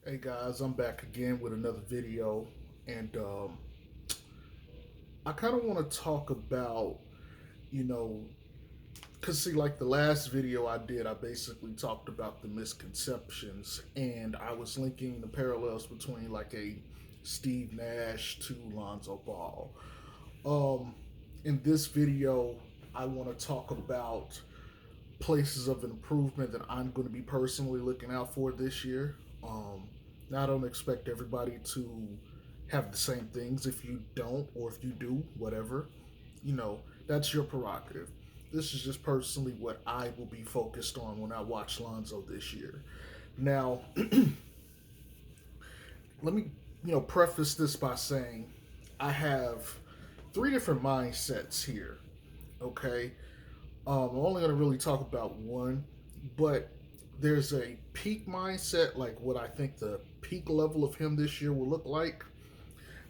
Hey guys, I'm back again with another video, and I kind of want to talk about, you know, because see, like the last video I did, I basically talked about the misconceptions, and I was linking the parallels between like a Steve Nash to Lonzo Ball. Um, in this video, I want to talk about places of improvement that I'm going to be personally looking out for this year. Now, I don't expect everybody to have the same things. If you don't, or if you do, whatever, you know, that's your prerogative. This is just personally what I will be focused on when I watch Lonzo this year. Now, let me, preface this by saying I have three different mindsets here. Okay, I'm only going to really talk about one, but there's a peak mindset, like what I think the peak level of him this year will look like.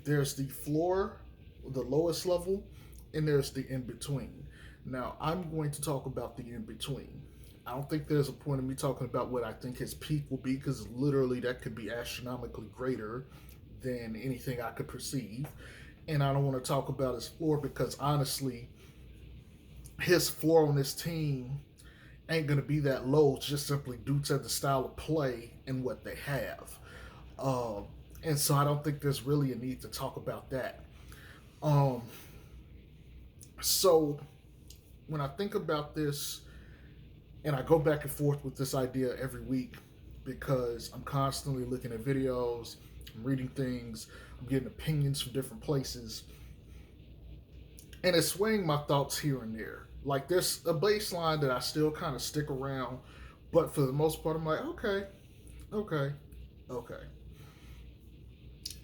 There's the floor, the lowest level, and there's the in between. Now, I'm going to talk about the in between. I don't think there's a point in me talking about what I think his peak will be because literally that could be astronomically greater than anything I could perceive. And I don't want to talk about his floor because honestly, his floor on this team ain't going to be that low just simply due to the style of play and what they have. Um, and so I don't think there's really a need to talk about that. Um, so when I think about this, and I go back and forth with this idea every week because I'm constantly looking at videos, I'm reading things, I'm getting opinions from different places, and it's swaying my thoughts here and there. Like there's a baseline that I still kind of stick around, but for the most part, I'm like, okay, okay, okay.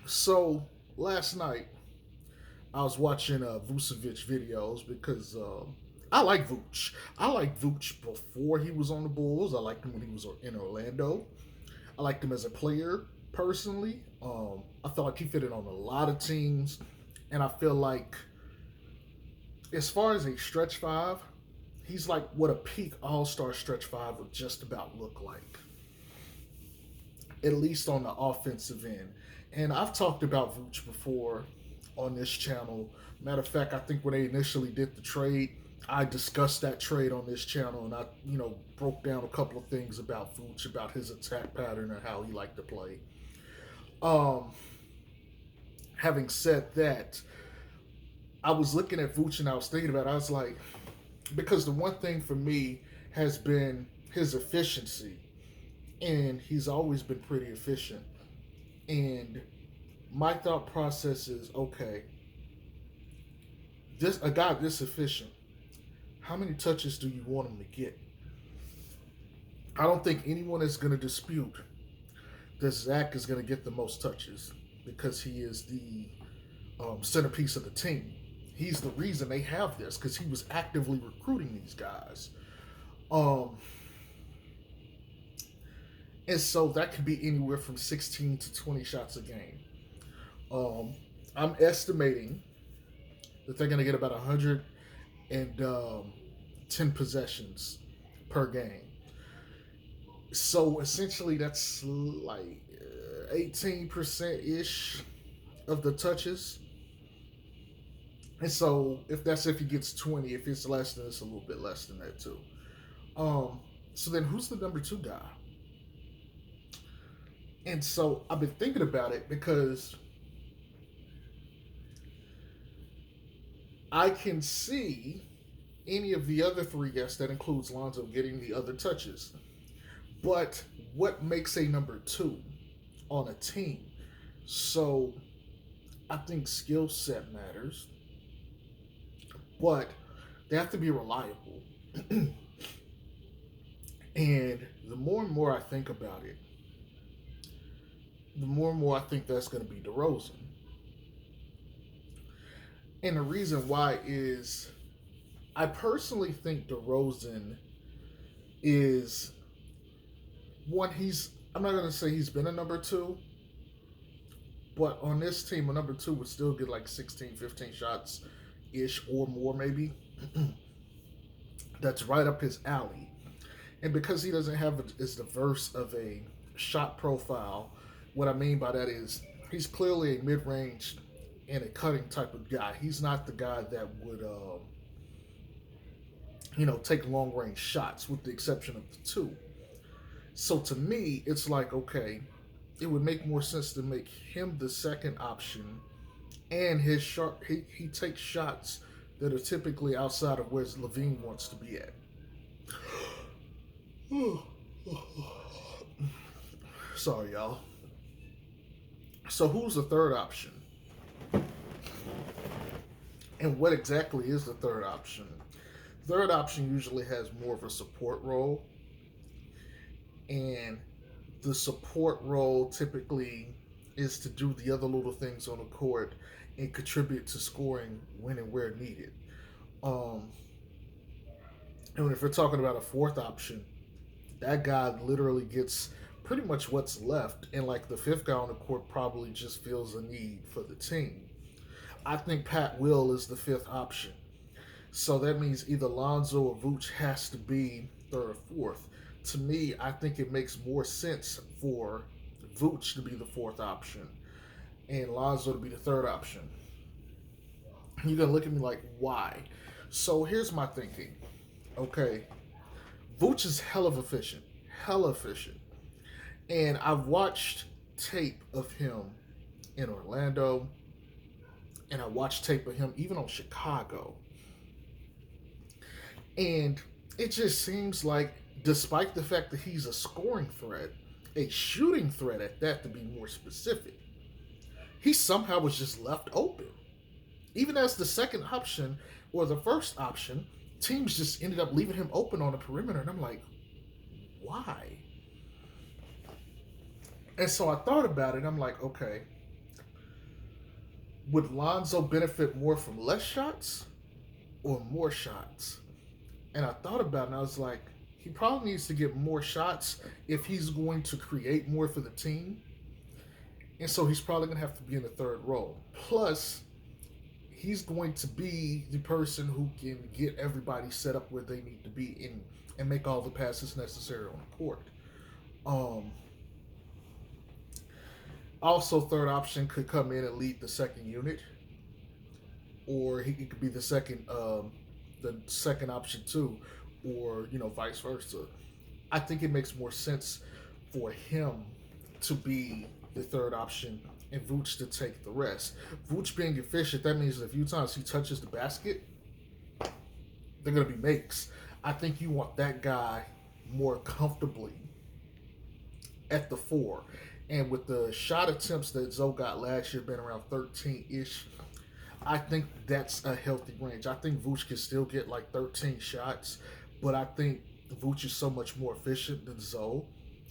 So last night I was watching Vucevic videos because I like Vooch. I liked Vooch before he was on the Bulls. I liked him when he was in Orlando. I liked him as a player personally. I felt like he fitted on a lot of teams, and I feel like as far as a stretch five, he's like what a peak All Star stretch five would just about look like, at least on the offensive end. And I've talked about Vooch before on this channel. Matter of fact, I think when they initially did the trade, I discussed that trade on this channel, and I, broke down a couple of things about Vooch, about his attack pattern and how he liked to play. Um, Having said that, I was looking at Vooch and I was thinking about it. I was like, because the one thing for me has been his efficiency, and he's always been pretty efficient. And my thought process is, okay, this a guy this efficient, how many touches do you want him to get? I don't think anyone is going to dispute that Zach is going to get the most touches because he is the centerpiece of the team. He's the reason they have this because he was actively recruiting these guys. Um, and so that could be anywhere from 16 to 20 shots a game. Um, I'm estimating that they're going to get about 110 possessions per game. So essentially, that's like 18% ish of the touches. And so if he gets 20, if it's less, then it's a little bit less than that too. So then who's the number two guy? And so I've been thinking about it because I can see any of the other three guests, that includes Lonzo, getting the other touches. But what makes a number two on a team? So I think skill set matters, but they have to be reliable. And the more and more I think about it, the more and more I think that's going to be DeRozan. And the reason why is I personally think DeRozan is one, I'm not going to say he's been a number two, but on this team, a number two would still get like 16, 15 shots ish or more, maybe. That's right up his alley. And because he doesn't have as diverse of a shot profile What I mean by that is he's clearly a mid-range and a cutting type of guy. He's not the guy that would, take long-range shots, with the exception of the two. So to me, it's like, okay, it would make more sense to make him the second option, and his shot he takes shots that are typically outside of where Levine wants to be at. Sorry, y'all. So who's the third option? And what exactly is the third option? Third option usually has more of a support role, and the support role typically is to do the other little things on the court and contribute to scoring when and where needed. Um, and if we're talking about a fourth option, that guy literally gets pretty much what's left, and like the fifth guy on the court probably just feels a need for the team. I think Pat Will is the fifth option. So that means either Lonzo or Vooch has to be third or fourth. To me, I think it makes more sense for Vooch to be the fourth option and Lonzo to be the third option. You're going to look at me like, why? So here's my thinking. Okay, Vooch is hell of efficient. Hell efficient. And I've watched tape of him in Orlando, and I watched tape of him even on Chicago. And it just seems like, despite the fact that he's a scoring threat, a shooting threat at that, to be more specific, he somehow was just left open. Even as the second option or the first option, teams just ended up leaving him open on the perimeter. And I'm like, why? And so I thought about it. I'm like, okay, would Lonzo benefit more from less shots or more shots? And I thought about it, and I was like, he probably needs to get more shots if he's going to create more for the team. And so he's probably going to have to be in the third role. Plus, he's going to be the person who can get everybody set up where they need to be and make all the passes necessary on the court. Also, third option could come in and lead the second unit, or he could be the second option too, or vice versa. I think it makes more sense for him to be the third option and Vooch to take the rest. Vooch being efficient, that means a few times he touches the basket, they're going to be makes. I think you want that guy more comfortably at the four. And with the shot attempts that Zoe got last year being around 13-ish, I think that's a healthy range. I think Vooch can still get like 13 shots, but I think Vooch is so much more efficient than Zoe.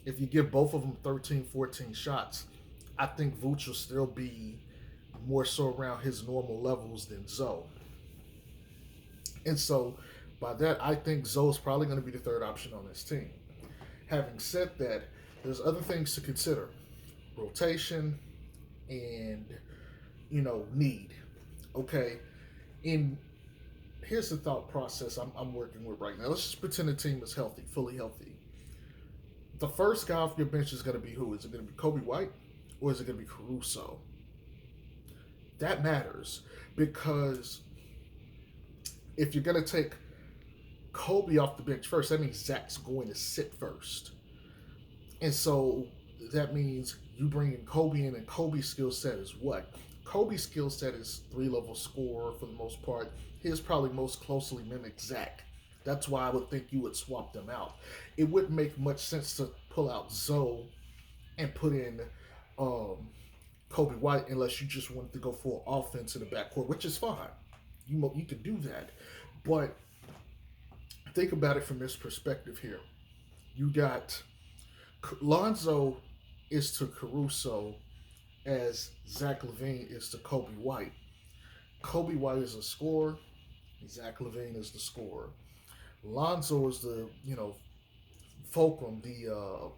If you give both of them 13, 14 shots, I think Vooch will still be more so around his normal levels than Zoe. And so by that, I think Zoe's probably going to be the third option on this team. Having said that, there's other things to consider. Rotation and, need. Okay? And here's the thought process I'm working with right now. Let's just pretend the team is healthy, fully healthy. The first guy off your bench is going to be who? Is it going to be Kobe White or is it going to be Caruso? That matters, because if you're going to take Kobe off the bench first, that means Zach's going to sit first. And so that means you bring in Kobe in, and Kobe's skill set is what? Kobe's skill set is 3-level scorer for the most part. His probably most closely mimics Zach. That's why I would think you would swap them out. It wouldn't make much sense to pull out Zoe and put in Kobe White unless you just wanted to go full offense in the backcourt, which is fine. You can do that. But think about it from this perspective here. You got Lonzo is to Caruso as Zach LaVine is to Kobe White. Kobe White is a scorer. Zach LaVine is the scorer. Lonzo is the fulcrum, the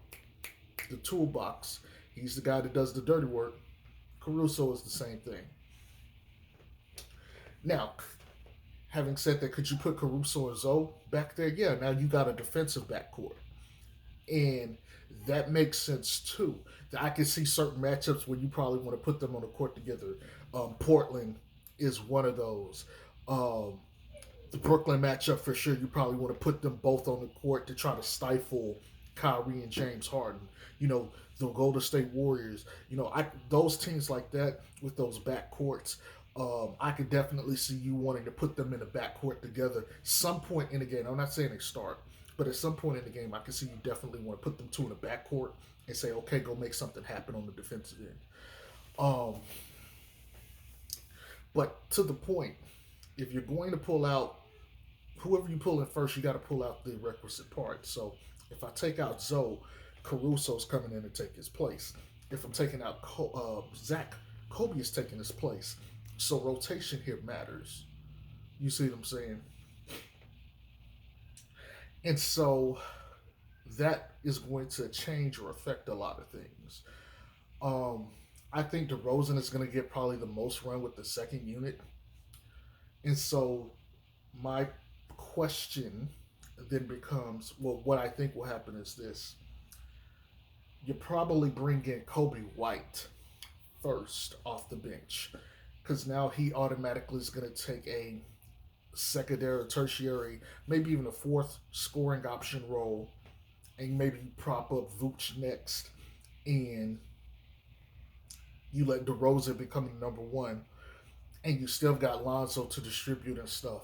toolbox. He's the guy that does the dirty work. Caruso is the same thing. Now, having said that, could you put Caruso and Zoe back there? Yeah. Now you got a defensive backcourt, and That makes sense too. I can see certain matchups where you probably want to put them on the court together. Portland is one of those. Um, the Brooklyn matchup for sure. You probably want to put them both on the court to try to stifle Kyrie and James Harden. You know, the Golden State Warriors. Those teams like that with those back courts. I could definitely see you wanting to put them in the backcourt together some point in the game. I'm not saying they start, but at some point in the game, I can see you definitely want to put them two in the backcourt and say, okay, go make something happen on the defensive end. Um, but to the point, if you're going to pull out whoever you pull in first, you got to pull out the requisite parts. So if I take out Zoe, Caruso's coming in to take his place. If I'm taking out Zach, Kobe is taking his place. So rotation here matters. You see what I'm saying? And so that is going to change or affect a lot of things. Um, I think DeRozan is going to get probably the most run with the second unit. And so my question then becomes, well, what I think will happen is this. You probably bring in Kobe White first off the bench because now he automatically is going to take a secondary, tertiary, maybe even a fourth scoring option role, and maybe prop up Vooch next, and you let DeRozan become the number one, and you still got Lonzo to distribute and stuff.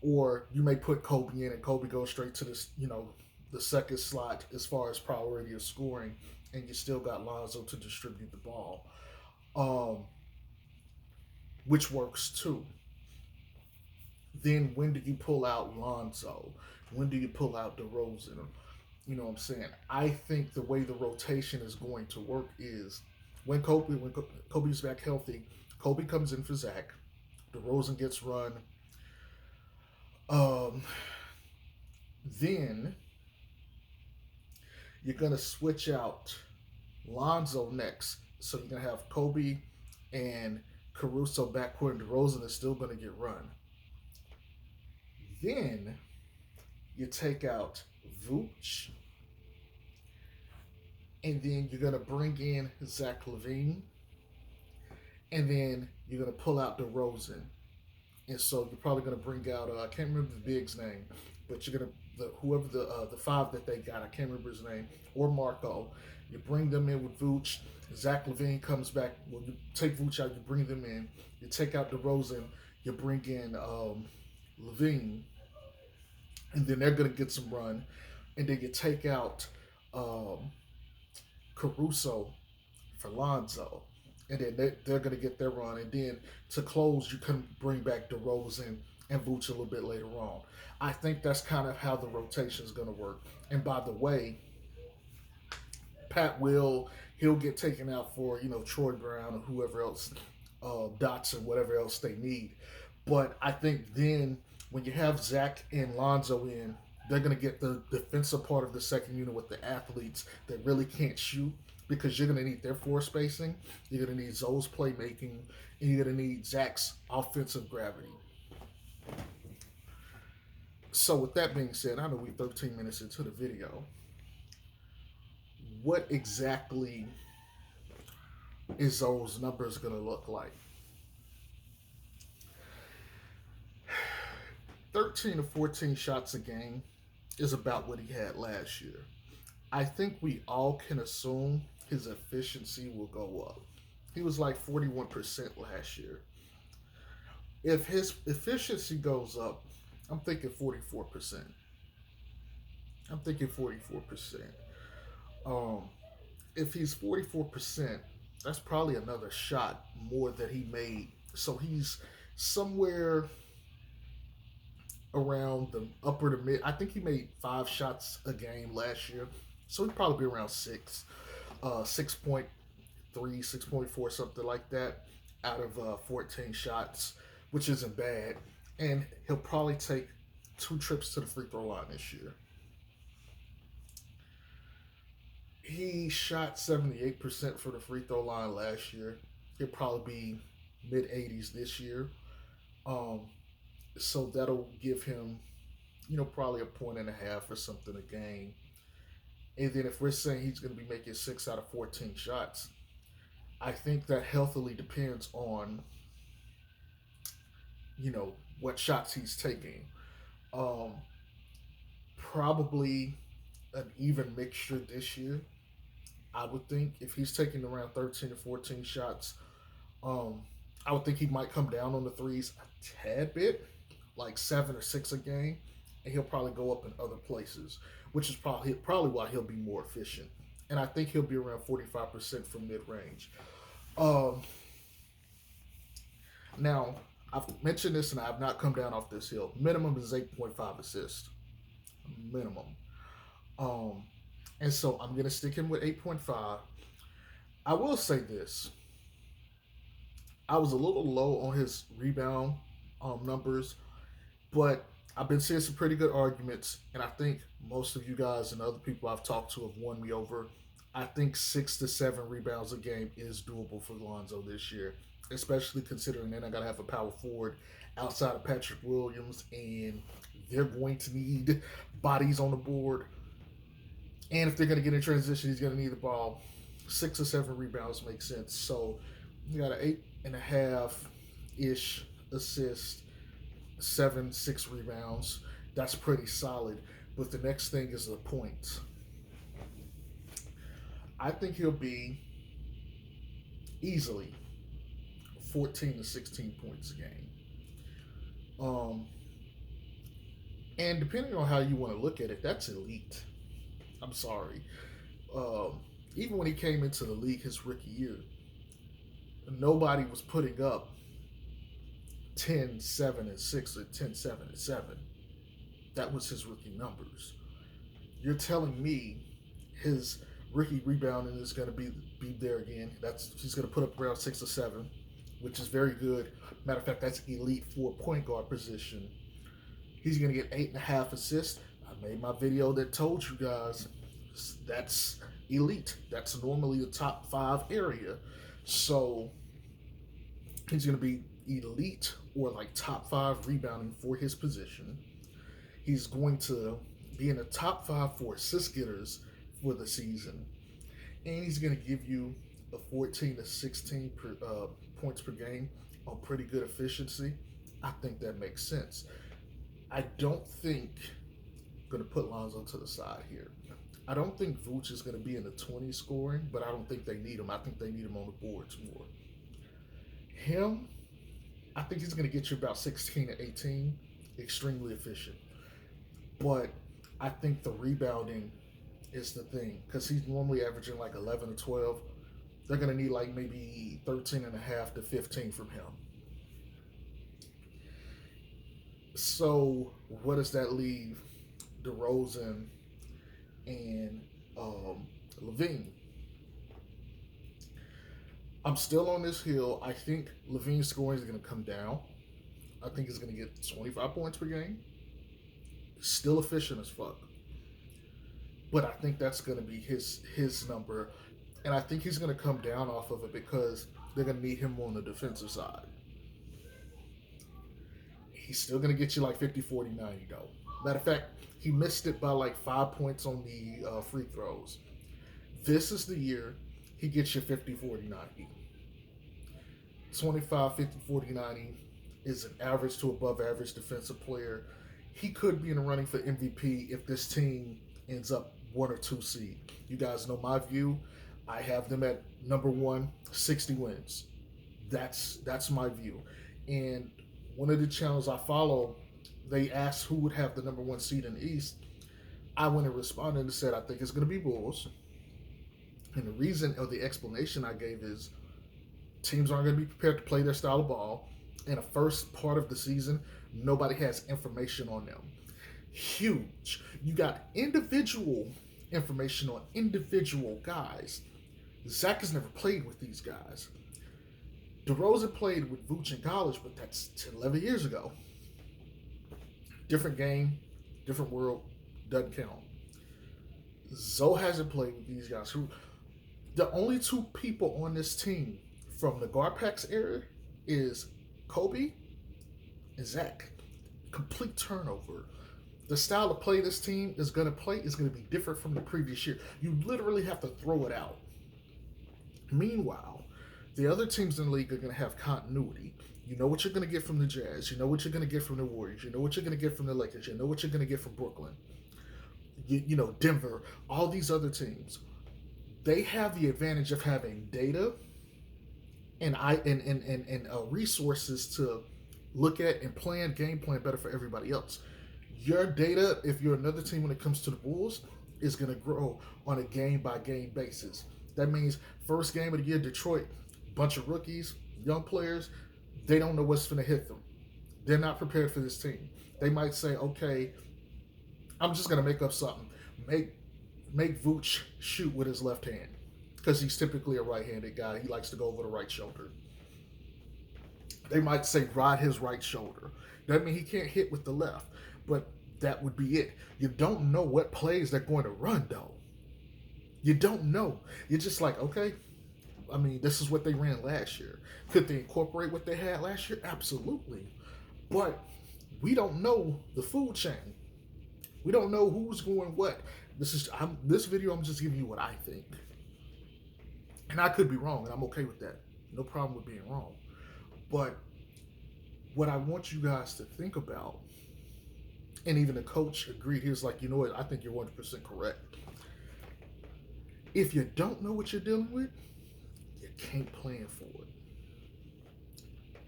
Or you may put Kobe in, and Kobe goes straight to this, the second slot as far as priority of scoring, and you still got Lonzo to distribute the ball, um, which works too. Then when do you pull out Lonzo? When do you pull out DeRozan? You know what I'm saying? I think the way the rotation is going to work is when Kobe's back healthy, Kobe comes in for Zach. DeRozan gets run. Um, then you're gonna switch out Lonzo next, so you're gonna have Kobe and Caruso backcourt, and DeRozan is still gonna get run. Then you take out Vooch, and then you're gonna bring in Zach LaVine, and then you're gonna pull out DeRozan, and so you're probably gonna bring out I can't remember the big's name, but you're gonna whoever the five that they got, I can't remember his name, or Marco. You bring them in with Vooch. Zach LaVine comes back. Well, you take Vooch out, you bring them in. You take out DeRozan, you bring in LaVine, and then they're gonna get some run, and then you take out um, Caruso for Lonzo, and then they're going to get their run. And then to close, you can bring back DeRozan and Vooch a little bit later on. I think that's kind of how the rotation is going to work. And by the way, Pat he'll get taken out for Troy Brown or whoever else, Dotson, whatever else they need. But I think then when you have Zach and Lonzo in, they're going to get the defensive part of the second unit with the athletes that really can't shoot because you're going to need their floor spacing, you're going to need Zoe's playmaking, and you're going to need Zach's offensive gravity. So with that being said, I know we're 13 minutes into the video. What exactly is those numbers going to look like? 13 to 14 shots a game is about what he had last year. I think we all can assume his efficiency will go up. He was like 41% last year. If his efficiency goes up, I'm thinking 44%. I'm thinking 44%. Um, if he's 44%, that's probably another shot more that he made. So he's somewhere around the upper to mid. I think he made 5 shots a game last year, so he'd probably be around 6.3, 6.4, something like that, out of 14 shots, which isn't bad. And he'll probably take 2 trips to the free throw line this year. He shot 78% for the free throw line last year. He'll probably be mid 80s this year. Um, so that'll give him, probably a point and a half or something a game. And then if we're saying he's going to be making 6 out of 14 shots, I think that healthily depends on, you know, what shots he's taking. Um, Probably an even mixture this year. I would think if he's taking around 13 to 14 shots, um, I would think he might come down on the threes a tad bit, like 7 or 6 a game, and he'll probably go up in other places, which is probably why he'll be more efficient. And I think he'll be around 45% from mid range. Um, Now, I've mentioned this and I have not come down off this hill. Minimum is 8.5 assists. Minimum. Um, and so I'm going to stick him with 8.5. I will say this. I was a little low on his rebound numbers, but I've been seeing some pretty good arguments, and I think most of you guys and other people I've talked to have won me over. I think 6 to 7 rebounds a game is doable for Lonzo this year, especially considering they're not going to have a power forward outside of Patrick Williams, and they're going to need bodies on the board. And if they're going to get in transition, he's going to need the ball. 6 or 7 rebounds makes sense. So you got an 8.5 ish assist, 7, 6 rebounds. That's pretty solid. But the next thing is the points. I think he'll be easily 14 to 16 points a game. Um, and depending on how you want to look at it, that's elite. I'm sorry. Even when he came into the league his rookie year, nobody was putting up 10, 7, and 6 or 10, 7, and 7. That was his rookie numbers. You're telling me his rookie rebounding is going to be there again. He's going to put up around 6 or 7, which is very good. Matter of fact, that's elite for a point guard position. He's going to get 8.5 assists. I made my video that told you guys that's elite. That's normally the top 5 area. So he's going to be elite or like top 5 rebounding for his position. He's going to be in the top 5 for assist getters for the season. And he's going to give you a 14 to 16 points per game on pretty good efficiency. I think that makes sense. I don't think I'm going to put Lonzo to the side here. I don't think Vooch is going to be in the 20s scoring, but I don't think they need him. I think they need him on the boards more. Him, I think he's going to get you about 16 to 18, extremely efficient. But I think the rebounding is the thing because he's normally averaging like 11 or 12. They're going to need like maybe 13.5 to 15 from him. So what does that leave DeRozan and Levine? I'm still on this hill. I think Levine's scoring is going to come down. I think he's going to get 25 points per game. Still efficient as fuck. But I think that's going to be his number. And I think he's going to come down off of it because they're going to need him on the defensive side. He's still going to get you like 50, 40, 90 though. Matter of fact, he missed it by like 5 points on the free throws. This is the year he gets you 50, 40, 90. 25, 50, 40, 90 is an average to above average defensive player. He could be in the running for MVP if this team ends up 1 or 2 seed. You guys know my view. I have them at number 1, 60 wins. That's my view. And one of the channels I follow, they asked who would have the number 1 seed in the East. I went and responded and said I think it's going to be Bulls. And the reason or the explanation I gave is teams aren't going to be prepared to play their style of ball. In the first part of the season, nobody has information on them. Huge. You got individual information on individual guys. Zach has never played with these guys. DeRozan played with Vooch in college, but that's 10, 11 years ago. Different game, different world, doesn't count. Zoe hasn't played with these guys. The only 2 people on this team from the Garpax era is Kobe and Zach. Complete turnover. The style of play this team is going to play is going to be different from the previous year. You literally have to throw it out. Meanwhile, the other teams in the league are going to have continuity. You know what you're going to get from the Jazz. You know what you're going to get from the Warriors. You know what you're going to get from the Lakers. You know what you're going to get from Brooklyn. You know, Denver, all these other teams. They have the advantage of having data and resources to look at and plan game plan better for everybody else. Your data, if you're another team when it comes to the Bulls, is going to grow on a game by game basis. That means first game of the year, Detroit, bunch of rookies, young players, they don't know what's going to hit them. They're not prepared for this team. They might say, okay, I'm just going to make up something. Make Vooch shoot with his left hand because he's typically a right-handed guy. He likes to go over the right shoulder. They might say ride his right shoulder. That means he can't hit with the left, but that would be it. You don't know what plays they're going to run, though. You don't know. You're just like, okay, I mean, this is what they ran last year. Could they incorporate what they had last year? Absolutely. But we don't know the food chain. We don't know who's going what. This video, I'm just giving you what I think. And I could be wrong, and I'm okay with that. No problem with being wrong. But what I want you guys to think about, and even the coach agreed, he was like, you know what, I think you're 100% correct. If you don't know what you're dealing with, you can't plan for it.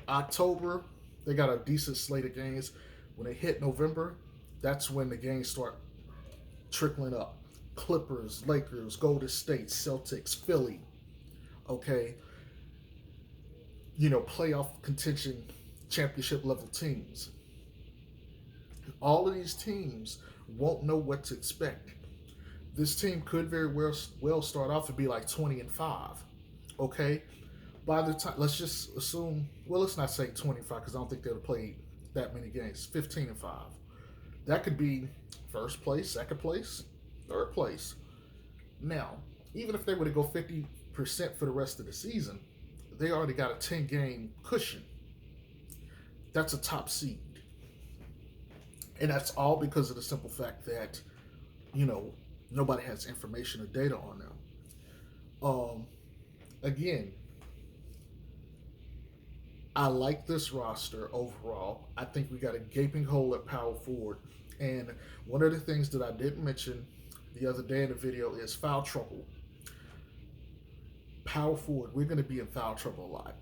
October, they got a decent slate of games. When they hit November, that's when the games start trickling up. Clippers, Lakers, Golden State, Celtics, Philly. Okay. You know, playoff contention, championship level teams. All of these teams won't know what to expect. This team could very well start off and be like 20-5. Okay. By the time, let's just assume, well, let's not say 25 because I don't think they'll play that many games. 15-5. That could be first place, second place, third place. Now, even if they were to go 50% for the rest of the season, they already got a 10-game cushion. That's a top seed. And that's all because of the simple fact that, you know, nobody has information or data on them. Again, I like this roster overall. I think we got a gaping hole at power forward. And one of the things that I didn't mention the other day in the video is foul trouble. Power forward, we're going to be in foul trouble a lot.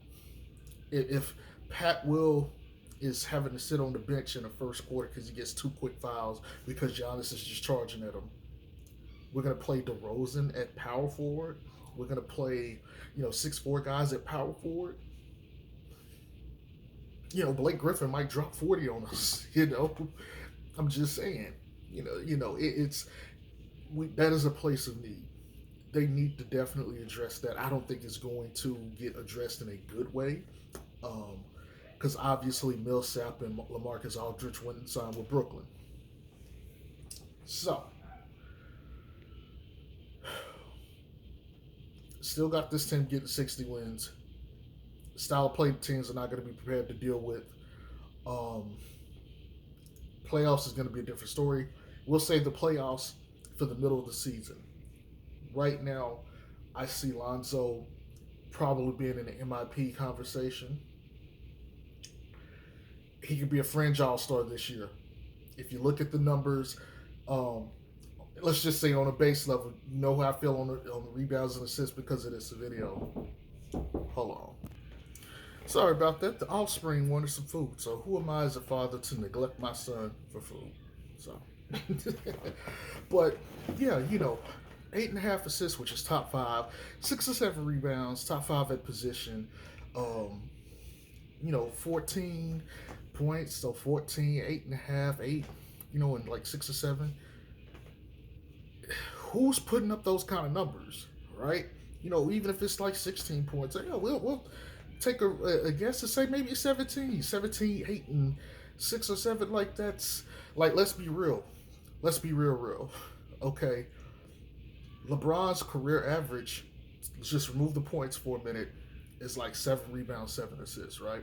If Pat Will is having to sit on the bench in the first quarter because he gets 2 quick fouls because Giannis is just charging at him, we're going to play DeRozan at power forward. We're going to play, 6'4" guys at power forward. Blake Griffin might drop 40 on us, I'm just saying, that is a place of need. They need to definitely address that. I don't think it's going to get addressed in a good way, because obviously Millsap and LaMarcus Aldridge went and signed with Brooklyn. So, still got this team getting 60 wins. The style of play the teams are not going to be prepared to deal with. Playoffs is going to be a different story. We'll save the playoffs for the middle of the season. Right now, I see Lonzo probably being in the MIP conversation. He could be a fringe all-star this year. If you look at the numbers, let's just say on a base level, you know how I feel on the rebounds and assists because of this video. Hold on. Sorry about that. The offspring wanted some food, so who am I as a father to neglect my son for food? So, but yeah, 8.5 assists, which is top 5, 6 or 7 rebounds, top 5 at position. 14 points, so 14, 8.5, 8, and like 6 or 7. Who's putting up those kind of numbers, right? Even if it's like 16 points, we'll take a guess to say maybe 17, 8 and 6 or 7. Like that's like, let's be real. Let's be real. Okay. LeBron's career average, let's just remove the points for a minute, is like 7 rebounds, 7 assists, right?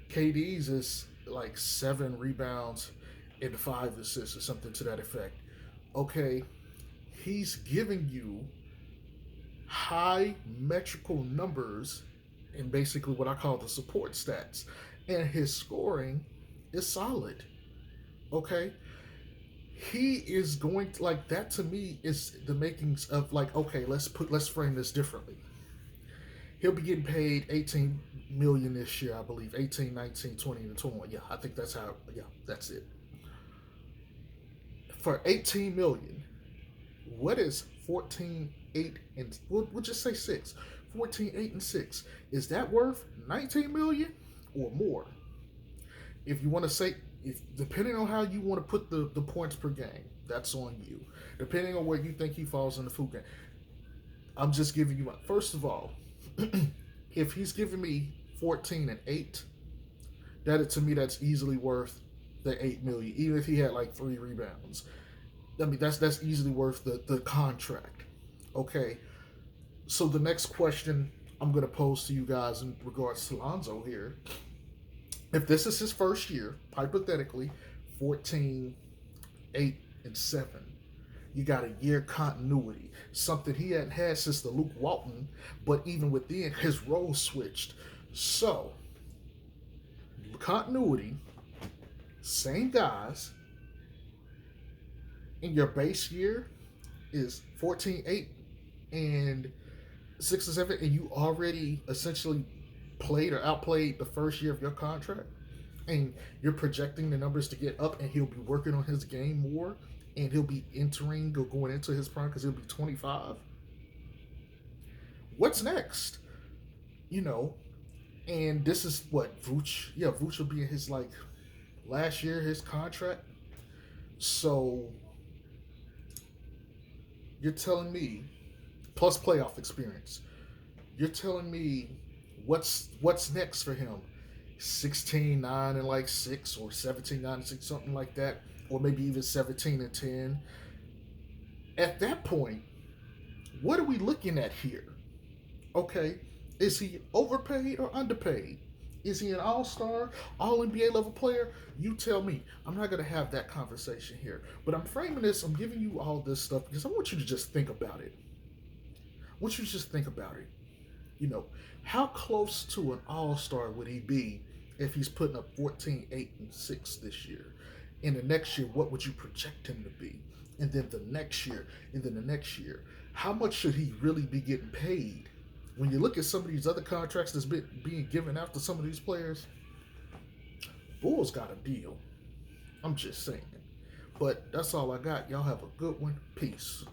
KD's is like 7 rebounds, and 5 assists or something to that effect. Okay, he's giving you high metrical numbers in basically what I call the support stats, and his scoring is solid. Okay, he is going to like that. To me is the makings of like, okay, let's frame this differently. He'll be getting paid 18 million this year, I believe. 18, 19, 20, and 21. Yeah, I think that's how. Yeah, that's it. For 18 million, what is 14, 8, and we'll just say 6. 14, 8, and 6. Is that worth 19 million or more? If you want to say, if depending on how you want to put the points per game, that's on you. Depending on where you think he falls in the food game. I'm just giving you my first of all, if he's giving me 14 and 8, that to me that's easily worth the 8 million. Even if he had like 3 rebounds, I mean that's easily worth the contract. Okay, so the next question I'm gonna pose to you guys in regards to Lonzo here, if this is his first year, hypothetically, 14, 8, and 7, you got a year continuity, something he hadn't had since the Luke Walton, but even within his role switched. So, continuity, same guys, in your base year is 14, 8, and 6 and 7, and you already essentially played or outplayed the first year of your contract, and you're projecting the numbers to get up, and he'll be working on his game more, and he'll be entering or going into his prime because he'll be 25. What's next? You know, and this is what Vooch. Yeah, Vooch will be in his like last year his contract. So you're telling me, plus playoff experience, you're telling me what's next for him? 16, 9, and like 6, or 17, 9, and 6, something like that, or maybe even 17 and 10. At that point, what are we looking at here? Okay, is he overpaid or underpaid? Is he an all-star, all NBA level player? You tell me. I'm not going to have that conversation here. But I'm framing this, I'm giving you all this stuff because I want you to just think about it. I want you to just think about it. You know, how close to an all-star would he be if he's putting up 14, 8, and 6 this year? In the next year, what would you project him to be? And then the next year, and then the next year. How much should he really be getting paid? When you look at some of these other contracts that's being given out to some of these players, Bulls got a deal. I'm just saying. But that's all I got. Y'all have a good one. Peace.